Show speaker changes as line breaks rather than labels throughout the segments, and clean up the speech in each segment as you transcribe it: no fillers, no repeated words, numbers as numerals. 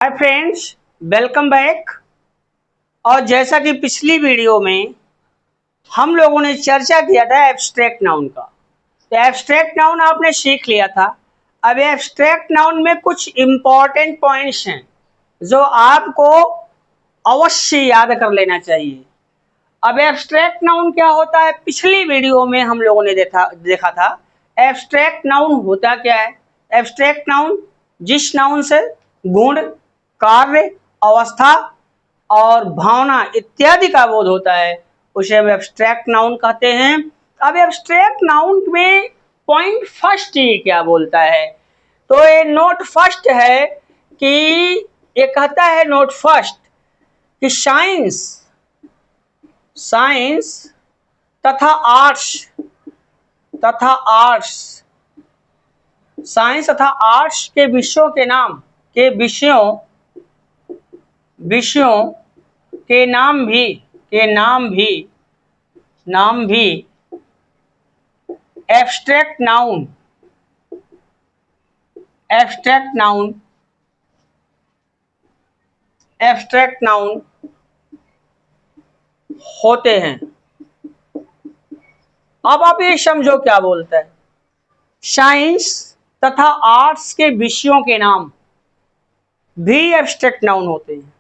Hi friends, welcome back. और जैसा कि पिछली वीडियो में हम लोगों ने चर्चा किया था एब्स्ट्रैक्ट नाउन का, तो एब्स्ट्रैक्ट नाउन आपने सीख लिया था। अब एब्स्ट्रैक्ट नाउन में कुछ इंपॉर्टेंट पॉइंट्स हैं जो आपको अवश्य याद कर लेना चाहिए। अब एब्स्ट्रैक्ट नाउन क्या होता है, पिछली वीडियो में हम लोगों ने देखा था। एब्स्ट्रैक्ट नाउन होता क्या है? एब्स्ट्रैक्ट नाउन जिस नाउन से गुण, कार्य, अवस्था और भावना इत्यादि का बोध होता है उसे हम एब्स्ट्रैक्ट नाउन कहते हैं। अब एब्स्ट्रैक्ट नाउन में पॉइंट फर्स्ट ये क्या बोलता है, तो ये नोट फर्स्ट है कि ये कहता है नोट फर्स्ट कि साइंस तथा आर्ट्स के विषयों के नाम भी एब्स्ट्रैक्ट नाउन होते हैं। अब आप ये समझो क्या बोलता है, साइंस तथा आर्ट्स के विषयों के नाम भी एब्स्ट्रैक्ट नाउन होते हैं।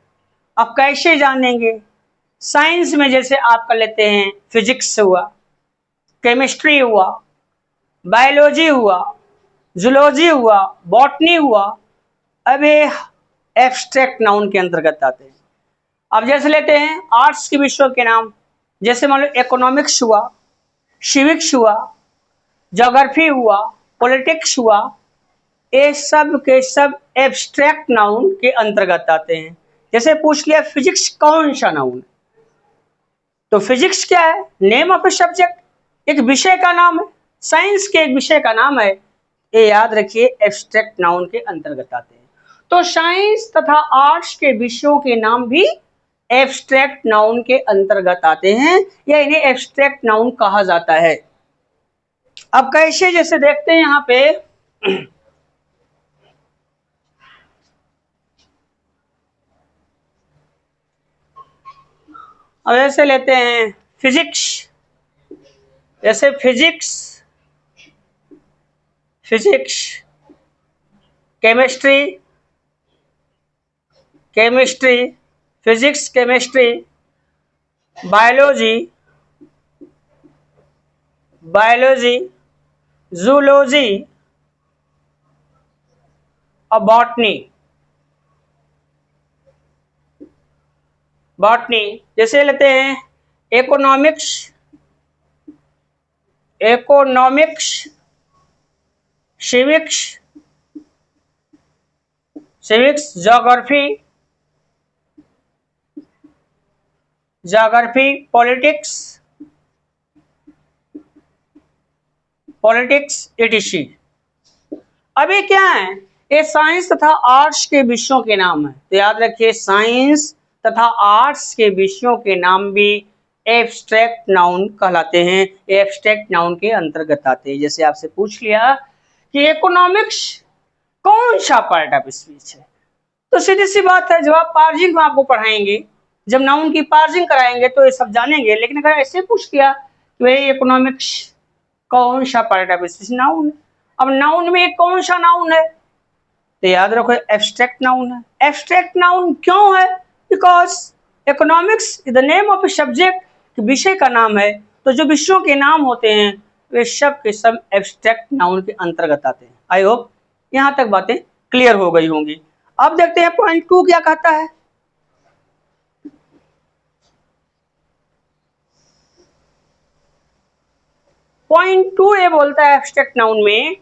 अब कैसे जानेंगे? साइंस में जैसे आप कर लेते हैं फिजिक्स हुआ, केमिस्ट्री हुआ, बायोलॉजी हुआ, जूलॉजी हुआ, बॉटनी हुआ। अब ये एब्स्ट्रैक्ट नाउन के अंतर्गत आते हैं। अब जैसे लेते हैं आर्ट्स के विषयों के नाम, जैसे मान लो इकोनॉमिक्स हुआ, सिविक्स हुआ, ज्योग्राफी हुआ, पॉलिटिक्स हुआ, ये सब के सब एब्स्ट्रैक्ट नाउन के अंतर्गत आते हैं। जैसे पूछ लिया फिजिक्स कौन सा नाउन, तो फिजिक्स क्या है? नेम ऑफ ए सब्जेक्ट, एक विषय का नाम है। साइंस के एक विषय का नाम है, ये याद रखिए एब्स्ट्रैक्ट नाउन के अंतर्गत आते हैं। तो साइंस तथा आर्ट्स के विषयों के नाम भी एब्स्ट्रैक्ट नाउन के अंतर्गत आते हैं या इन्हें एब्स्ट्रैक्ट नाउन कहा जाता है। अब कैसे, जैसे देखते हैं यहां पे अब ऐसे लेते हैं फिजिक्स, जैसे physics, chemistry, physics, chemistry, biology, zoology और बॉटनी। जैसे लेते हैं economics, civics, geography, politics etc। अभी क्या है, ये साइंस तथा आर्ट्स के विषयों के नाम है, तो याद रखिए साइंस तथा आर्ट्स के विषयों के नाम भी एब्स्ट्रैक्ट नाउन कहलाते हैं, एब्स्ट्रैक्ट नाउन के अंतर्गत आते हैं। जैसे आपसे पूछ लिया कि इकोनॉमिक्स कौन सा पार्ट ऑफ स्पीच है, तो सीधी सी बात है, जब आप पार्जिंग में आपको पढ़ाएंगे, जब नाउन की पार्जिंग कराएंगे तो ये सब जानेंगे। लेकिन अगर ऐसे पूछ दिया कि भाई इकोनॉमिक्स कौन सा पार्ट ऑफ स्पीच, नाउन है। अब नाउन में कौन सा नाउन है, तो याद रखो एब्स्ट्रैक्ट नाउन है। एब्स्ट्रैक्ट नाउन क्यों है? Because economics is the name of a subject, विषय का नाम है। तो जो विषयों के नाम होते हैं वे सब के सब एब्स्ट्रैक्ट नाउन के अंतर्गत आते हैं। आई होप यहां तक बातें क्लियर हो गई होंगी। अब देखते हैं पॉइंट 2 क्या कहता है। पॉइंट 2 ये बोलता है एब्स्ट्रैक्ट नाउन में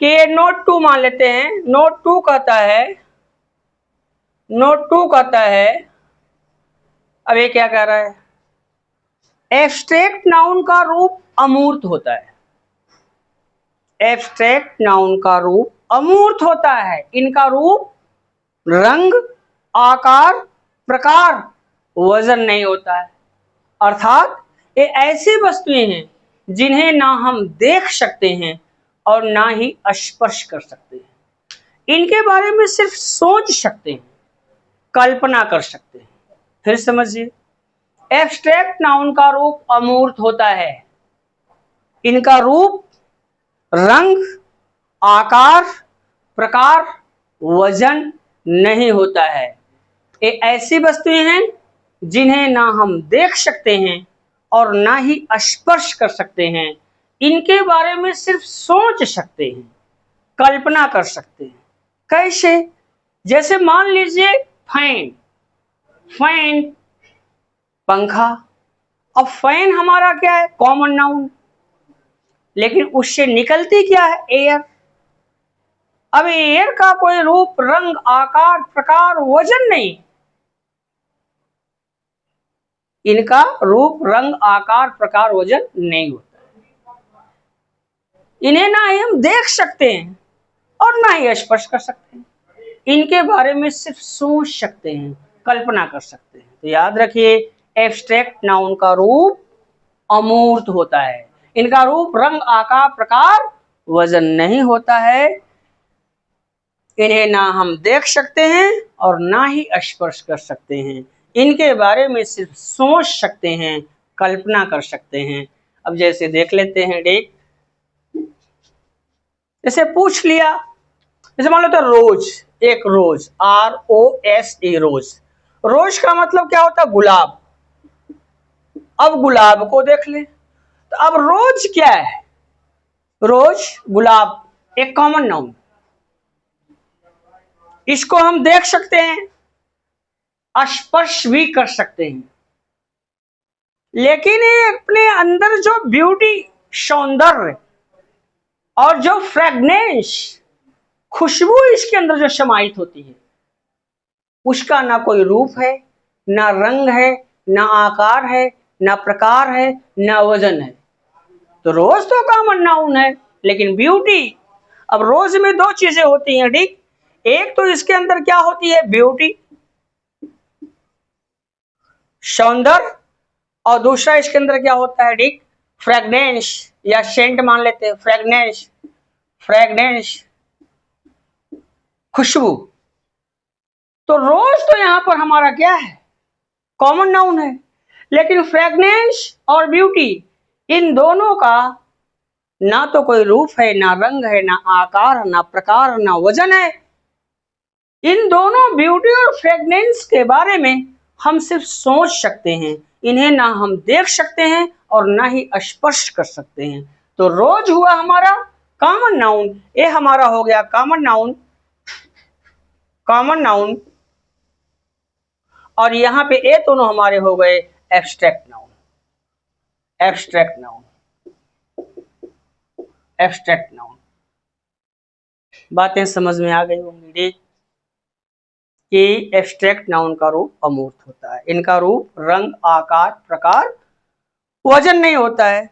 कि नोट 2 मान लेते हैं। नोट 2 कहता है, अब ये क्या कह रहा है, एब्स्ट्रैक्ट नाउन का रूप अमूर्त होता है। एब्स्ट्रैक्ट नाउन का रूप अमूर्त होता है। इनका रूप, रंग, आकार, प्रकार, वजन नहीं होता है। अर्थात ये ऐसी वस्तुएं हैं जिन्हें ना हम देख सकते हैं और ना ही स्पर्श कर सकते हैं। इनके बारे में सिर्फ सोच सकते हैं, कल्पना कर सकते हैं। फिर समझिए, एब्स्ट्रैक्ट नाउन का रूप अमूर्त होता है। इनका रूप, रंग, आकार, प्रकार, वजन नहीं होता है। ये ऐसी वस्तुएं हैं जिन्हें ना हम देख सकते हैं और ना ही स्पर्श कर सकते हैं। इनके बारे में सिर्फ सोच सकते हैं, कल्पना कर सकते हैं। कैसे? जैसे मान लीजिए फैन। फैन, पंखा। अब फैन हमारा क्या है? Common noun. लेकिन उससे निकलती क्या है? एयर। अब एयर का कोई रूप, रंग, आकार, प्रकार, वजन नहीं। इनका रूप, रंग, आकार, प्रकार, वजन नहीं होता। इन्हें ना ही हम देख सकते हैं और ना ही स्पर्श कर सकते हैं। इनके बारे में सिर्फ सोच सकते हैं, कल्पना कर सकते हैं। तो याद रखिए, एब्स्ट्रैक्ट नाउन का रूप अमूर्त होता है। इनका रूप, रंग, आकार, प्रकार, वजन नहीं होता है। इन्हें ना हम देख सकते हैं और ना ही स्पर्श कर सकते हैं। इनके बारे में सिर्फ सोच सकते हैं, कल्पना कर सकते हैं। अब जैसे देख लेते हैं, देख, जैसे पूछ लिया, जैसे मान लो तो रोज, एक रोज, ROSE, रोज। रोज का मतलब क्या होता है? गुलाब। अब गुलाब को देख ले, तो अब रोज क्या है? रोज, गुलाब, एक कॉमन नाउन। इसको हम देख सकते हैं, स्पर्श भी कर सकते हैं। लेकिन ये अपने अंदर जो ब्यूटी, सौंदर्य और जो फ्रेगनेंस, खुशबू इसके अंदर जो समाहित होती है, उसका ना कोई रूप है, ना रंग है, ना आकार है, ना प्रकार है, ना वजन है। तो रोज तो कॉमन नाउन है, लेकिन ब्यूटी, अब रोज में दो चीजें होती हैं, ठीक। एक तो इसके अंदर क्या होती है? ब्यूटी, सौंदर्य। और दूसरा इसके अंदर क्या होता है? ठीक, फ्रेगनेंस, या सेंट मान लेते हैं, फ्रेगनेंस, फ्रेगनेंस, खुशबू। तो रोज तो यहां पर हमारा क्या है? कॉमन नाउन है। लेकिन फ्रेगनेंस और ब्यूटी, इन दोनों का ना तो कोई रूप है, ना रंग है, ना आकार, ना प्रकार, ना वजन है। इन दोनों ब्यूटी और फ्रेगनेंस के बारे में हम सिर्फ सोच सकते हैं। इन्हें ना हम देख सकते हैं और ना ही स्पर्श कर सकते हैं। तो रोज हुआ हमारा कॉमन नाउन, ये हमारा हो गया कॉमन नाउन, कॉमन नाउन। और यहां पे ये दोनों हमारे हो गए abstract noun, abstract noun, abstract noun. बातें समझ में आ गई होंगी कि एब्स्ट्रैक्ट नाउन का रूप अमूर्त होता है। इनका रूप, रंग, आकार, प्रकार, वजन नहीं होता है।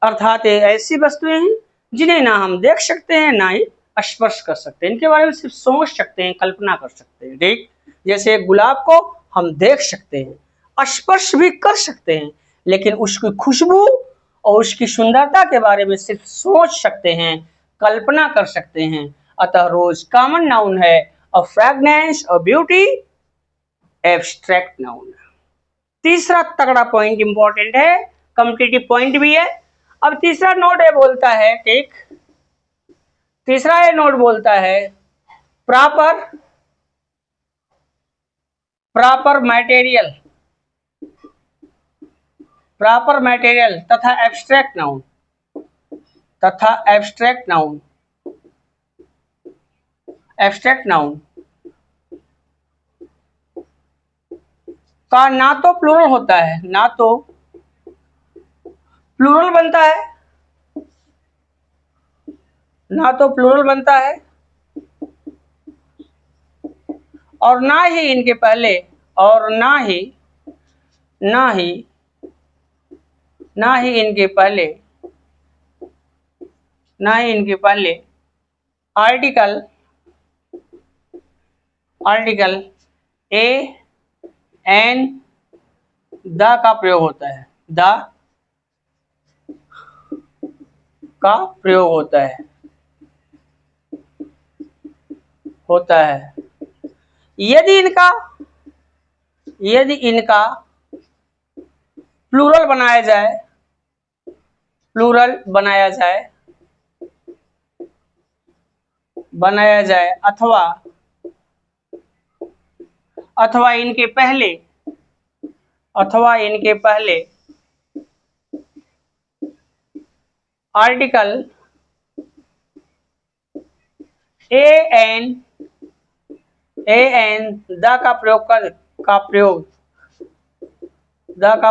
अर्थात ये ऐसी वस्तुएं हैं जिन्हें ना हम देख सकते हैं, ना ही स्पर्श कर सकते हैं। इनके बारे में सिर्फ सोच सकते हैं, कल्पना कर सकते हैं, ठीक। जैसे गुलाब को हम देख सकते हैं, स्पर्श भी कर सकते हैं, लेकिन उसकी खुशबू और उसकी सुंदरता के बारे में सिर्फ सोच सकते हैं, कल्पना कर सकते हैं। अतः रोज कॉमन नाउन है और फ्रेगनेंस और ब्यूटी एब्स्ट्रैक्ट नाउन। तीसरा तगड़ा पॉइंट इंपॉर्टेंट है, कॉम्पिटिटिव पॉइंट भी है। अब तीसरा नोट ये बोलता है, ठीक, तीसरा ये नोट बोलता है proper, proper material, proper material तथा एब्स्ट्रैक्ट नाउन, तथा एब्स्ट्रैक्ट नाउन, एब्स्ट्रैक्ट नाउन का ना तो प्लूरल होता है, ना तो प्लूरल बनता है, ना तो प्लूरल बनता है, और ना ही इनके पहले, और ना ही, ना ही, ना ही इनके पहले, ना ही इनके पहले article, article a an the का प्रयोग होता है, द का प्रयोग होता है। होता है। यदि इनका प्लूरल बनाया जाए अथवा इनके पहले आर्टिकल एन द का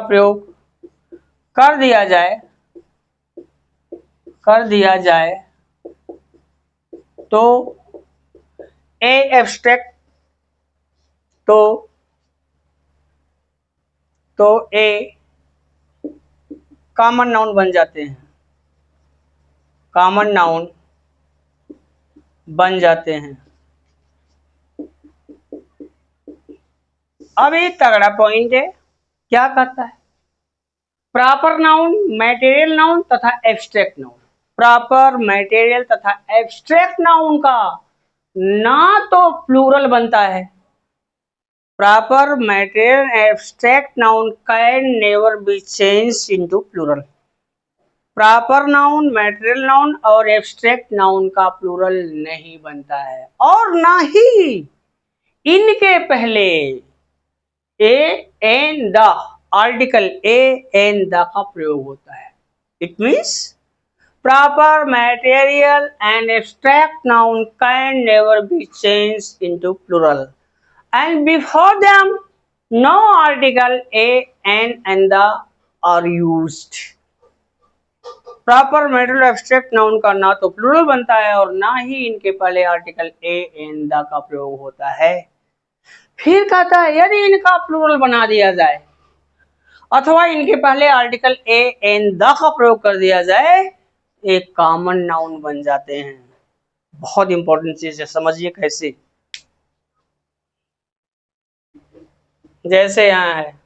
प्रयोग कर दिया जाए तो ए एब्स्ट्रैक्ट तो ए कॉमन नाउन बन जाते हैं। अब ये तगड़ा पॉइंट है, क्या कहता है? प्रॉपर नाउन, मैटेरियल नाउन तथा एब्स्ट्रैक्ट नाउन। प्रॉपर, मैटेरियल तथा एब्स्ट्रैक्ट नाउन का ना तो प्लूरल बनता है, proper, material, abstract noun can never be changed into plural. Proper noun, material noun और एब्स्ट्रैक्ट नाउन का प्लूरल नहीं बनता है, और ना ही इनके पहले a an the, article a an the का प्रयोग होता है। It means proper, material and abstract noun can never be changed into plural, and before them no article a, n and the are used. Proper, material, abstract noun का ना तो plural बनता है और ना ही इनके पहले आर्टिकल ए एन द का प्रयोग होता है। फिर कहता है यदि इनका प्लूरल बना दिया जाए अथवा इनके पहले आर्टिकल ए एन द का प्रयोग कर दिया जाए, एक कॉमन नाउन बन जाते हैं। बहुत इंपॉर्टेंट चीज है, समझिए कैसे। जैसे यहां है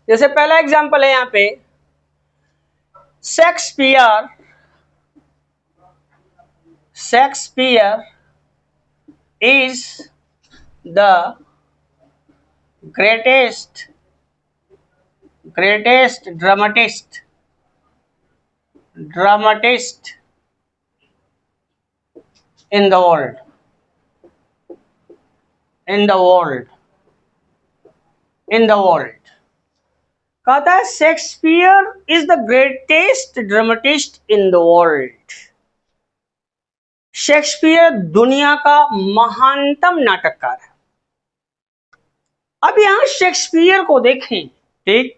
जैसे पहला एग्जांपल है यहां पे, Shakespeare is the greatest dramatist in the world. कहता है Shakespeare is the greatest dramatist in the world. Shakespeare दुनिया का महानतम नाटककार है। अब यहां शेक्सपियर को देखें, ठीक,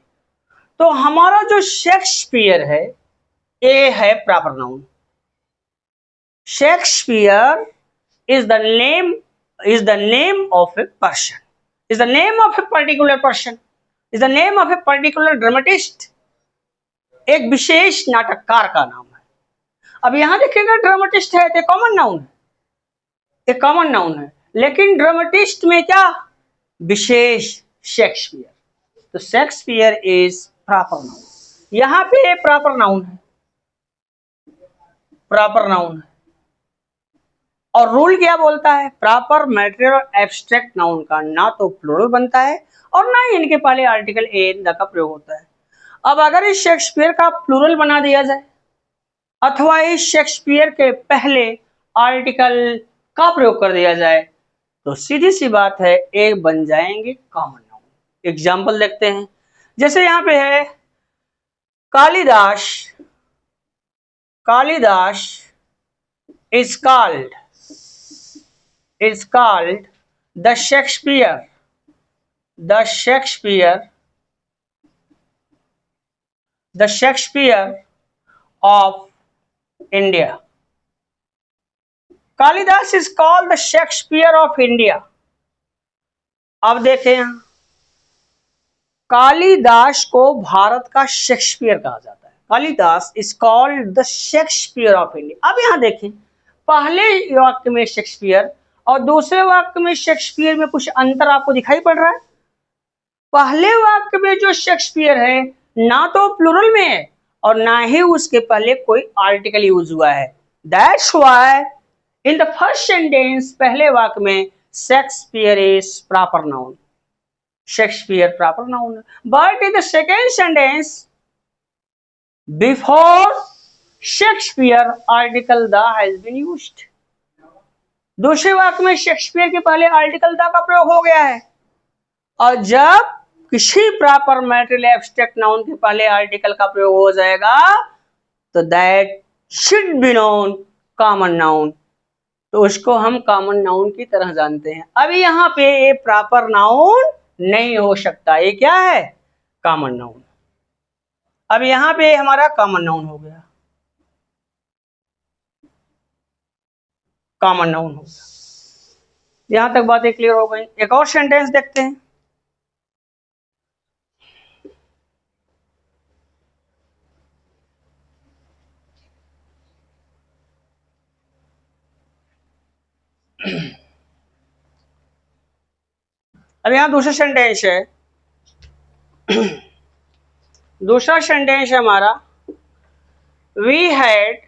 तो हमारा जो शेक्सपियर है ये है proper noun. Shakespeare is the name of a person, is the name of a particular person, is the name of a particular dramatist, एक विशेष नाटककार का नाम है। अब यहां देखिएगा ड्रामेटिस्ट है तो कॉमन नाउन है, लेकिन ड्रामेटिस्ट में क्या विशेष, शेक्सपियर, तो शेक्सपियर इज प्रॉपर नाउन। यहां पे प्रॉपर नाउन है, और रूल क्या बोलता है? प्रॉपर, मैटेरियल और एब्स्ट्रैक्ट नाउन का ना तो प्लूरल बनता है और ना ही इनके पहले आर्टिकल ए एन द का प्रयोग होता है। अब अगर इस शेक्सपियर का प्लूरल बना दिया जाए अथवा इस शेक्सपियर के पहले आर्टिकल का प्रयोग कर दिया जाए तो सीधी सी बात है, एक बन जाएंगे कॉमन नाउन। एग्जाम्पल देखते हैं, जैसे यहां पे है Kalidas is called the Shakespeare of India. Kalidas is called the Shakespeare of India. अब देखें यहां, कालिदास को भारत का शेक्सपियर कहा जाता है। Kalidas is called the Shakespeare of India. अब यहां देखें, पहले वाक्य में शेक्सपियर और दूसरे वाक्य में शेक्सपियर में कुछ अंतर आपको दिखाई पड़ रहा है। पहले वाक्य में जो शेक्सपियर है ना तो प्लूरल में है और ना ही उसके पहले कोई आर्टिकल यूज हुआ है। That's why in the first sentence, पहले वाक्य में Shakespeare is proper noun, Shakespeare proper noun. But in the second sentence before Shakespeare article the has been used. दूसरे वाक्य में शेक्सपियर के पहले आर्टिकल द का प्रयोग हो गया है और जब किसी प्रॉपर मैटेरियल एब्स्ट्रैक्ट नाउन के पहले आर्टिकल का प्रयोग हो जाएगा तो that should be known common noun, तो उसको हम कॉमन नाउन की तरह जानते हैं। अभी यहाँ पे ये प्रॉपर नाउन नहीं हो सकता, ये क्या है? Common noun. अब यहाँ पे हमारा कॉमन नाउन हो गया, कॉमन नाउन हो गया। यहां तक बातें क्लियर हो गई। एक और सेंटेंस देखते हैं। अब यहां दूसरा सेंटेंस है, दूसरा सेंटेंस है हमारा we had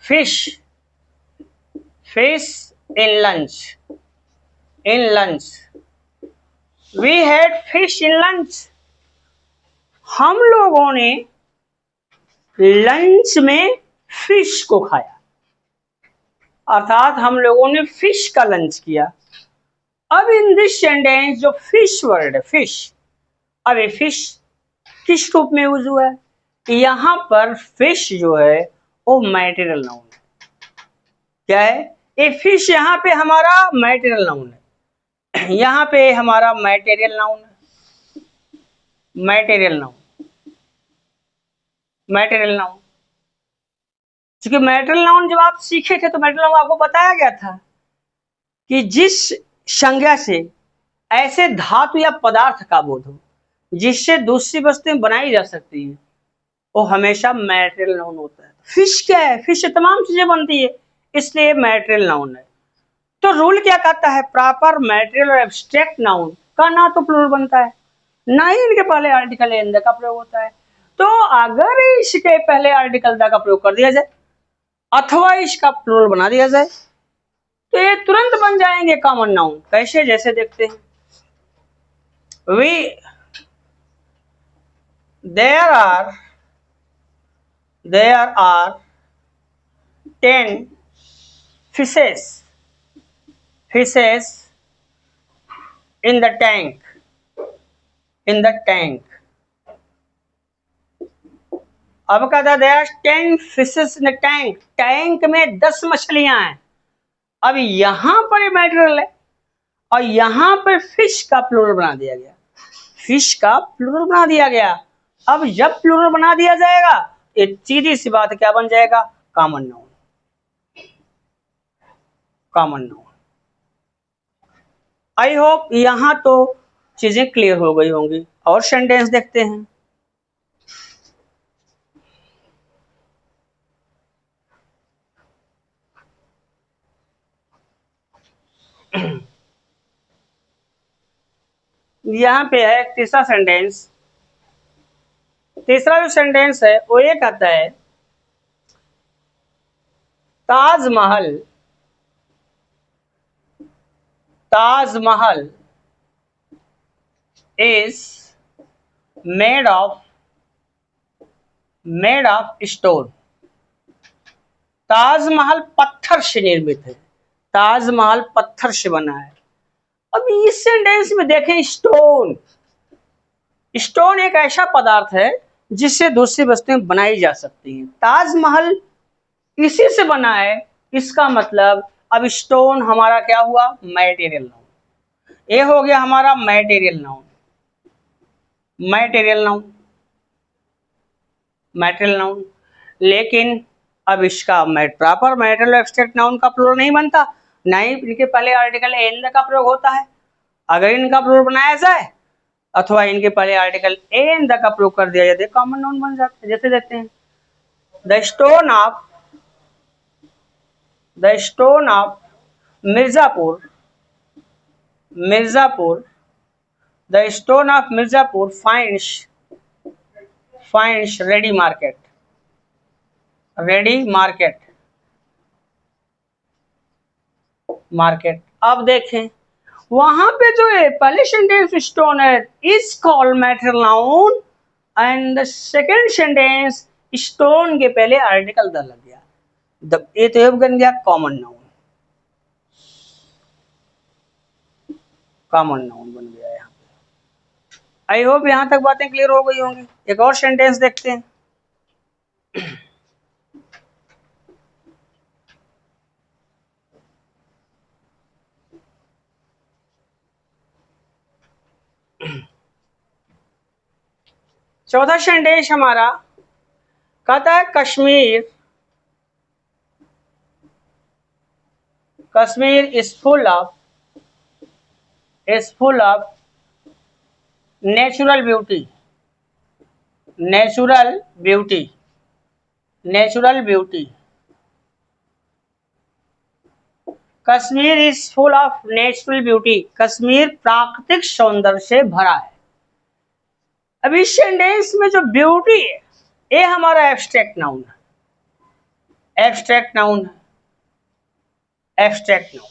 fish in lunch, we had fish in lunch. हम लोगों ने लंच में फिश को खाया, अर्थात हम लोगों ने फिश का लंच किया। अब इन दिस सेंटेंस जो फिश वर्ड है, फिश, अब ये फिश किस रूप में यूज हुआ है? यहां पर फिश जो है वो मैटेरियल नाउन है। क्या है? ये फिश यहाँ पे हमारा मैटेरियल नाउन है, यहाँ पे हमारा मैटेरियल नाउन है, मैटेरियल नाउन, मैटेरियल नाउन। क्योंकि मैटेरियल नाउन जब आप सीखे थे तो मैटेरियल नाउन आपको बताया गया था कि जिस संज्ञा से ऐसे धातु या पदार्थ का बोध हो जिससे दूसरी वस्तुएं बनाई जा सकती हैं वो हमेशा मैटेरियल नाउन होता है। फिश क्या है? फिश से तमाम चीजें बनती है, इसलिए मैटेरियल नाउन है। तो रूल क्या कहता है? प्रॉपर मैटेरियल और एब्स्ट्रैक्ट नाउन का ना तो प्लूरल बनता है ना ही इनके पहले आर्टिकल इन द का प्रयोग होता है। तो अगर इसके पहले आर्टिकल द का प्रयोग कर दिया जाए अथवा इसका प्लूरल बना दिया जाए तो ये तुरंत बन जाएंगे कॉमन नाउन। कैसे? जैसे देखते हैं, we there are 10 fishes in the tank, अब कहता है there 10 fishes in the tank, tank में 10 मछलियां हैं। अब यहां पर ये मैटेरियल है और यहां पर फिश का प्लूरल बना दिया गया, फिश का प्लूरल बना दिया गया। अब जब प्लूरल बना दिया जाएगा एक सीधी सी बात क्या बन जाएगा? Common noun, common noun. I hope यहां तो चीजें क्लियर हो गई होंगी। और सेंटेंस देखते हैं। यहां पे है तीसरा सेंटेंस। तीसरा जो सेंटेंस है वो ये कहता है Taj Mahal is made of stone. Taj Mahal पत्थर से निर्मित है, ताजमहल पत्थर से बना है। अब इस सेंटेंस में देखें, स्टोन एक ऐसा पदार्थ है जिससे दूसरी वस्तुएं बनाई जा सकती हैं। ताजमहल इसी से बना है, इसका मतलब अब स्टोन हमारा क्या हुआ? Material noun. ये हो गया हमारा material noun, material noun, material noun. लेकिन अब इसका प्रॉपर मैटेरियल एब्स्ट्रैक्ट नाउन का प्लूरल नहीं बनता, ना ही इनके पहले आर्टिकल इन का प्रयोग होता है। अगर इनका प्लूरल बनाया जाए अथवा इनके पहले आर्टिकल इन का प्रयोग कर दिया जाए कॉमन नाउन बन जाता है। जैसे देखते हैं, the stone of the stone of Mirzapur, Mirzapur, the stone of Mirzapur finds ready market, ready market, market. अब देखें वहां पे जो है पहले सेंटेंस स्टोन है is called matter noun and the second sentence stone के पहले आर्टिकल द लग गया, ये तो बन गया कॉमन नाउन, कॉमन नाउन बन गया यहाँ पे। आई होप यहाँ तक बातें क्लियर हो गई होंगी। एक और सेंटेंस देखते हैं। चौथा सेंटेंस हमारा कहता है Kashmir, Kashmir is full of natural beauty, natural beauty, natural beauty. Kashmir is full of natural beauty, Kashmir प्राकृतिक सौंदर्य से भरा है। अब इस सेंटेंस में जो ब्यूटी है ये हमारा एब्स्ट्रैक्ट नाउन है, एब्स्ट्रैक्ट नाउन है, एब्स्ट्रैक्ट नाउन।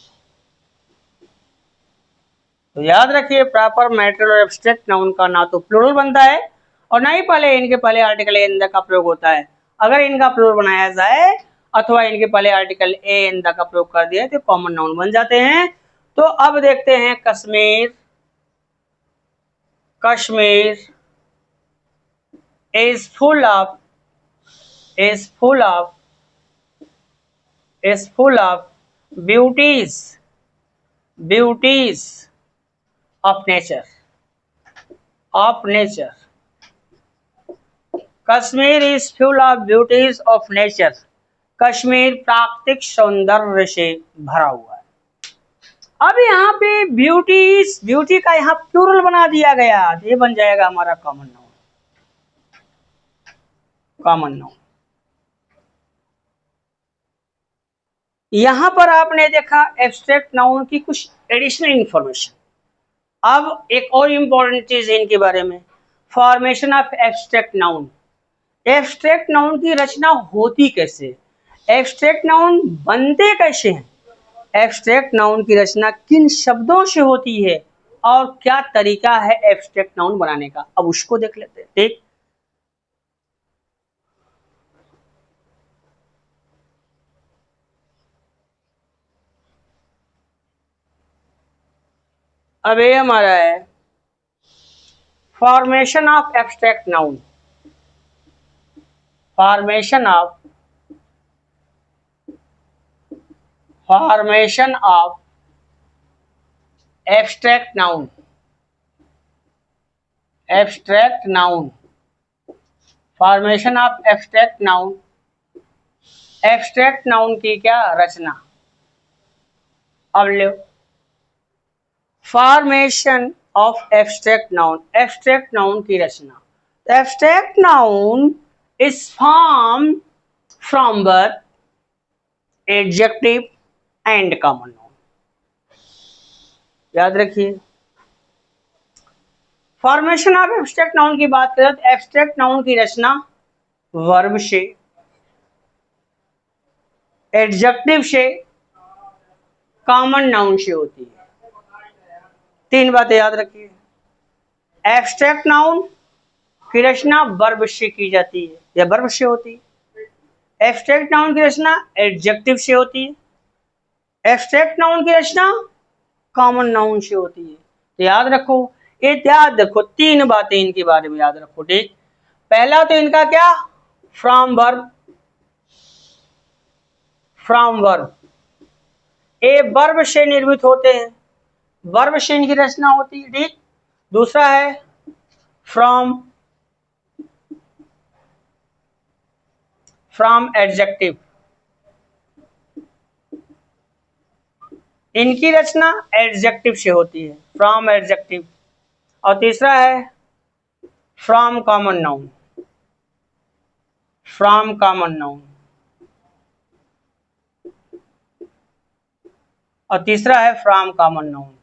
तो याद रखिए प्रॉपर मैटर और एब्स्ट्रैक्ट नाउन का ना तो प्लूरल बनता है और ना ही पहले इनके पहले आर्टिकल ए इन द का प्रयोग होता है। अगर इनका प्लूरल बनाया जाए अथवा इनके पहले आर्टिकल ए इन द का प्रयोग कर दिया तो कॉमन नाउन बन जाते हैं। तो अब देखते हैं Kashmir, Kashmir is full of, is full of, is full of beauties, beauties of nature, of nature. Kashmir is full of beauties of nature, Kashmir प्राकृतिक सौंदर्य से भरा हुआ है। अब यहाँ पे ब्यूटीज, ब्यूटी का यहाँ प्लूरल बना दिया गया, ये बन जाएगा हमारा कॉमन नाउन, कॉमन नाउन। यहां पर आपने देखा एब्स्ट्रैक्ट नाउन की कुछ एडिशनल इंफॉर्मेशन। अब एक और इंपॉर्टेंट चीज है इनके बारे में, formation of abstract noun. Abstract noun की रचना होती कैसे, एब्स्ट्रैक्ट नाउन बनते कैसे हैं, एब्स्ट्रैक्ट नाउन की रचना किन शब्दों से होती है और क्या तरीका है एब्स्ट्रैक्ट नाउन बनाने का, अब उसको देख लेते हैं। ठीक, अब ये हमारा है formation of abstract noun, formation of, formation of abstract noun, abstract noun, formation of abstract noun. Abstract noun की क्या रचना, अब लो formation of abstract noun, abstract noun की रचना। Abstract noun is form from verb, adjective and common noun. याद रखिए formation of abstract noun की बात करें तो एब्स्ट्रैक्ट नाउन की रचना वर्ब से, एडजेक्टिव से, कॉमन नाउन से होती है। तीन बातें याद रखिए, एब्स्ट्रैक्ट नाउन की रचना वर्ब से की जाती है या वर्ब से होती है, एब्स्ट्रैक्ट नाउन की रचना एडजेक्टिव से होती है, एब्स्ट्रैक्ट नाउन की रचना कॉमन नाउन से होती है। तो याद रखो, ये याद रखो तीन बातें इनके बारे में याद रखो। ठीक, पहला तो इनका क्या, फ्रॉम वर्ब, फ्रॉम वर्ब, ये वर्ब से निर्मित होते हैं, वर्ब से इनकी रचना होती है। ठीक, दूसरा है फ्रॉम, फ्रॉम एडजेक्टिव, इनकी रचना एडजेक्टिव से होती है, फ्रॉम एडजेक्टिव। और तीसरा है from common noun, from common noun. और तीसरा है from common noun,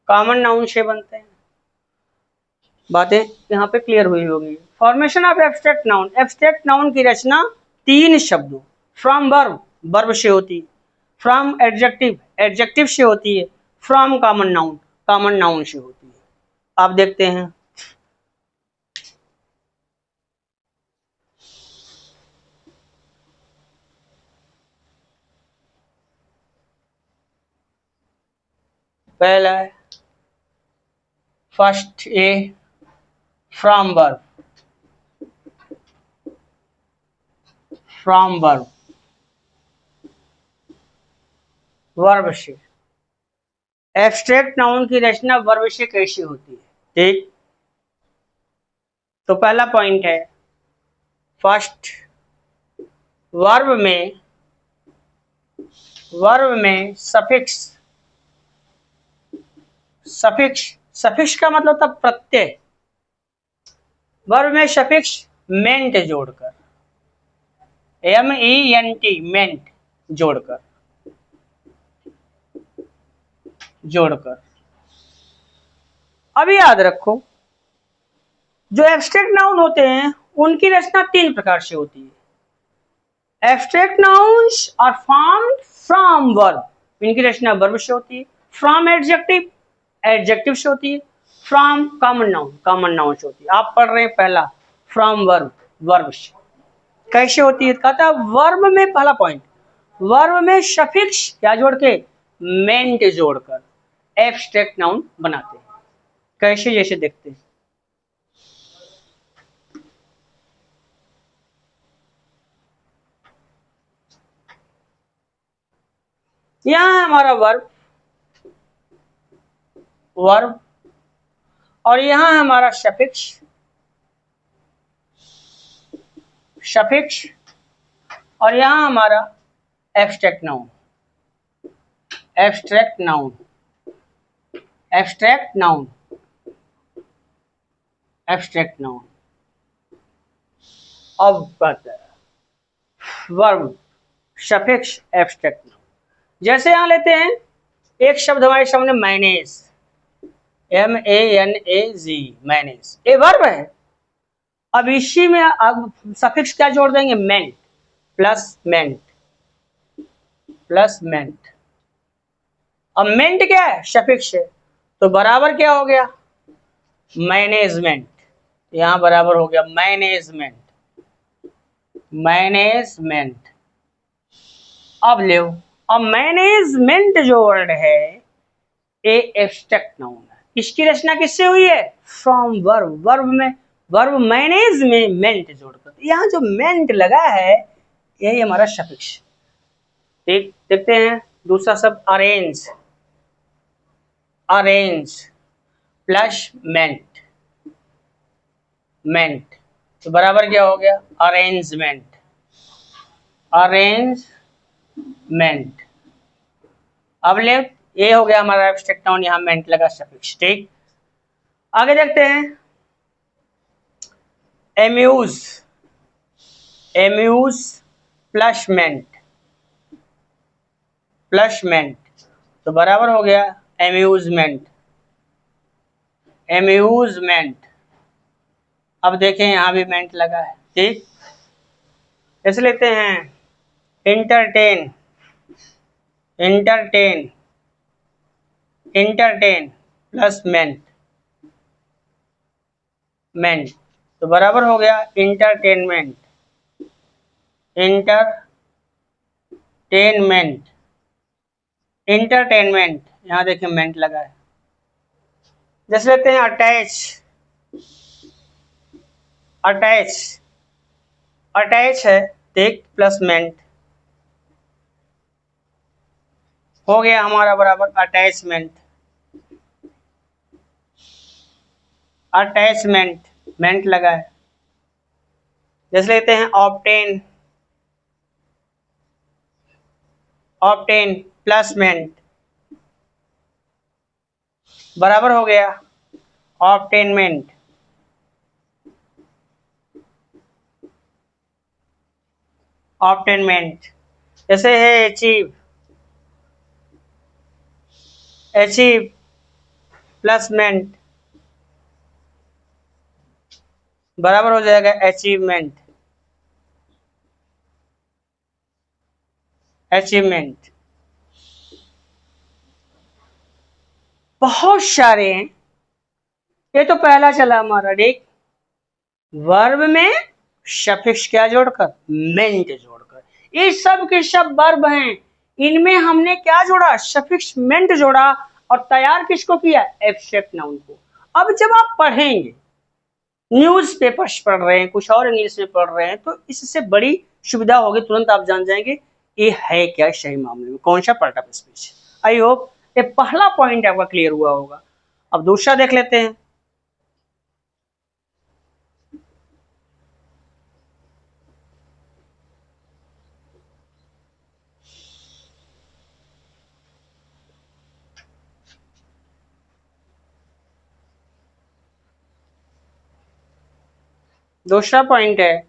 common noun से बनते हैं। बातें यहाँ पे क्लियर हुई होगी। Formation of abstract noun, abstract noun की रचना तीन शब्दों, फ्रॉम वर्ब, वर्ब से होती है, फ्रॉम एडजेक्टिव, एडजेक्टिव से होती है, from common noun, common noun से होती है। आप देखते हैं पहला है first A from verb, from verb, verb से। एब्स्ट्रैक्ट नाउन की रचना वर्ब से कैसे होती है? ठीक, तो पहला पॉइंट है फर्स्ट वर्ब में सफिक्स, सफिक्स, सफिक्स का मतलब था प्रत्यय, वर्ब में सफिक्स मेंट जोड़कर, MENT मेंट जोड़कर, जोड़कर। अभी याद रखो जो एब्स्ट्रैक्ट नाउन होते हैं उनकी रचना तीन प्रकार से होती है। Abstract nouns are formed from verb, इनकी रचना वर्ब से होती है, फ्रॉम एडजेक्टिव, एडजेक्टिव से होती है, from common noun, common noun से होती है। आप पढ़ रहे हैं पहला फ्रॉम वर्ब, वर्ब से कैसे होती है? कहता है वर्ब में, पहला पॉइंट, वर्ब में सफिक्स क्या जोड़ के, मेंट जोड़कर एब्स्ट्रैक्ट नाउन बनाते हैं। कैसे? जैसे देखते हैं, यहां है हमारा वर्ब, वर्ब, और यहां है हमारा सफिक्स, सफिक्स, और यहां हमारा abstract noun, abstract noun, abstract noun, abstract noun. अब बात है वर्ब, सफिक्स, एब्स्ट्रैक्ट नाउन। जैसे यहां लेते हैं एक शब्द हमारे सामने मैनेज, MANAZ, मैनेज, ये वर्ब है। अब इसी में अब सफिक्स क्या जोड़ देंगे, मेंट, प्लस मेंट, प्लस मेंट। अब मेंट क्या है, सफिक्स है, तो बराबर क्या हो गया, मैनेजमेंट, यहां बराबर हो गया मैनेजमेंट, मैनेजमेंट। अब ले, अब मैनेजमेंट जो वर्ड है ये एब्स्ट्रैक्ट नाउन है। इसकी रचना किससे हुई है, फ्रॉम वर्ब, वर्ब में, वर्ब मैनेज में मेंट जोड़कर, यहाँ जो मेंट लगा है यही हमारा सफिक्स। ठीक, देखते हैं दूसरा शब्द अरेंज, अरेंज प्लस मेंट, मेंट, तो बराबर क्या हो गया, अरेंजमेंट, अरेंजमेंट। अब ले, ये हो गया हमारा एब्स्ट्रैक्ट नाउन, यहाँ मेंट लगा, सफिक्स। ठीक, आगे देखते हैं एम्यूज, एम्यूज प्लस मेंट, प्लस मेंट, तो बराबर हो गया एम्यूजमेंट, एम्यूजमेंट। अब देखें यहाँ भी मेंट लगा है। ठीक, ऐसे लेते हैं इंटरटेन, इंटरटेन, इंटरटेन प्लस मेंट, मेंट, तो बराबर हो गया इंटरटेनमेंट, इंटरटेनमेंट, इंटरटेनमेंट, यहाँ देखिए मेंट लगा है। जैसे लेते हैं अटैच, अटैच, अटैच है, देख प्लस मेंट, हो गया हमारा बराबर अटैचमेंट, अटैचमेंट, मेंट लगा है। जैसे लेते हैं ऑब्टेन, ऑब्टेन प्लस मेंट, बराबर हो गया ऑब्टेनमेंट, ऑब्टेनमेंट। जैसे है अचीव, अचीव प्लस मेंट बराबर हो जाएगा अचीवमेंट। अचीवमेंट बहुत सारे हैं। ये तो पहला चला हमारा, ठीक। वर्ब में सफिक्स क्या जोड़कर, मेंट जोड़कर। ये सब के सब वर्ब हैं, इनमें हमने क्या जोड़ा, सफिक्स मेंट जोड़ा और तैयार किसको किया, एब्स्ट्रैक्ट नाउन को। अब जब आप पढ़ेंगे, न्यूज पेपर्स पढ़ रहे हैं, कुछ और इंग्लिश में पढ़ रहे हैं, तो इससे बड़ी सुविधा होगी, तुरंत आप जान जाएंगे ये है क्या सही मामले में, कौन सा part of speech. I hope ये पहला पॉइंट आपका क्लियर हुआ होगा। अब दूसरा देख लेते हैं। दूसरा पॉइंट है,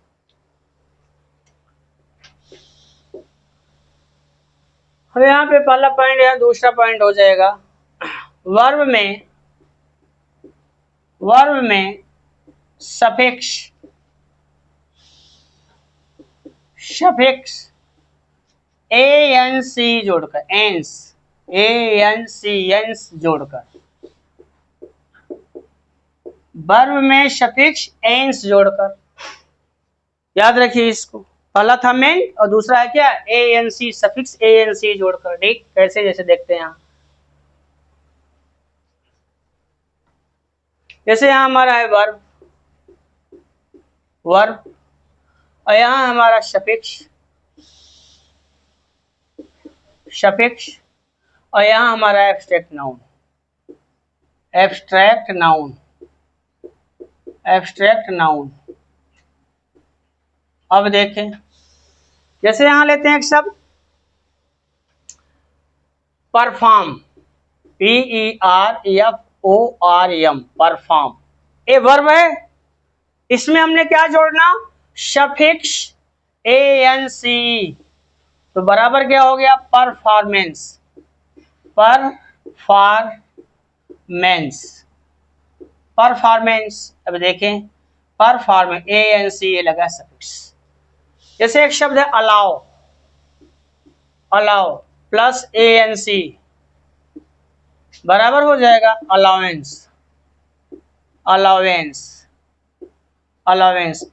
और यहाँ पे पहला पॉइंट है, दूसरा पॉइंट हो जाएगा वर्ब में सफिक्स anc जोड़कर, एंस जोड़कर, वर्ब में सफिक्स एंस जोड़कर, याद रखिए इसको। पहला था मेंट और दूसरा है क्या, एएनसी, सफिक्स एएनसी जोड़कर, ठीक। कैसे, जैसे देखते हैं यहाँ, जैसे यहाँ हमारा है वर्ब और यहाँ हमारा सफिक्स और यहाँ हमारा एब्स्ट्रैक्ट नाउन। अब देखें, जैसे यहां लेते हैं एक शब्द परफॉर्म, PERFORM, परफॉर्म, ये वर्ब है। इसमें हमने क्या जोड़ना, सफिक्स ANC, तो बराबर क्या हो गया, परफॉर्मेंस। अब देखें, परफॉर्मेंस ANC ये लगा सफिक्स। जैसे एक शब्द है अलाउ प्लस ANC बराबर हो जाएगा अलाउंस,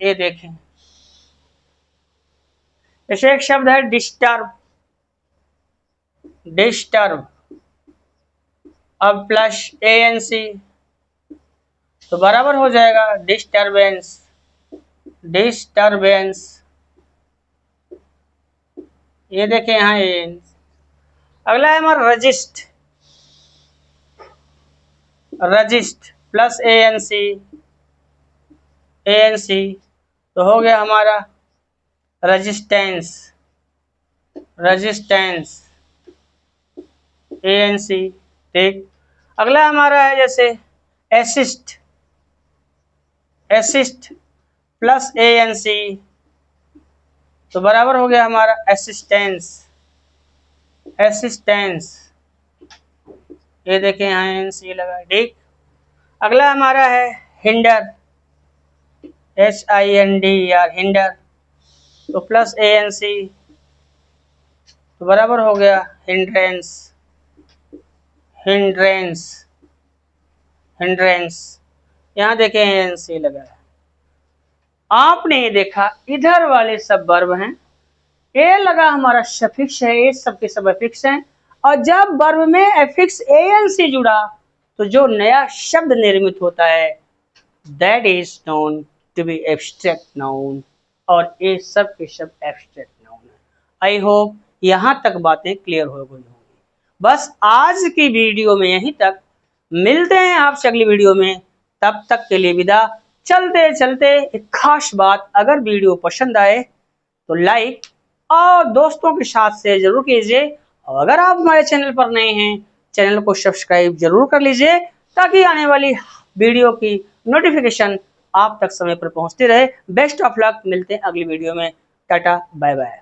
ये देखें। जैसे एक शब्द है डिस्टर्ब अब प्लस ANC तो बराबर हो जाएगा डिस्टर्बेंस। ये देखें यहाँ अगला है हमारा रजिस्ट प्लस ANC तो हो गया हमारा रजिस्टेंस ANC, ठीक। अगला हमारा है जैसे असिस्ट प्लस ANC तो बराबर हो गया हमारा असिस्टेंस। ये देखें यहाँ NC लगा, ठीक। अगला हमारा है हिंडर हिंडर तो प्लस ANC तो बराबर हो गया हिंड्रेंस। यहाँ देखें ANC लगा है। आपने देखा इधर वाले सब वर्ब हैं, ए लगा हमारा सफिक्स है, ये सब के सब एफिक्स हैं, और जब वर्ब में एफिक्स ANC जुड़ा तो जो नया शब्द निर्मित होता है that is known to be abstract noun, और ये सब के सब एब्स्ट्रैक्ट नाउन है। आई होप यहाँ तक बातें क्लियर हो गई होंगी। बस आज की वीडियो में यहीं तक, मिलते हैं आपसे अगली वीडियो में, तब तक के लिए विदा। चलते चलते एक खास बात, अगर वीडियो पसंद आए तो लाइक और दोस्तों के साथ शेयर जरूर कीजिए, और अगर आप हमारे चैनल पर नए हैं, चैनल को सब्सक्राइब जरूर कर लीजिए, ताकि आने वाली वीडियो की नोटिफिकेशन आप तक समय पर पहुंचती रहे। बेस्ट ऑफ लक, मिलते हैं अगली वीडियो में। Tata bye bye.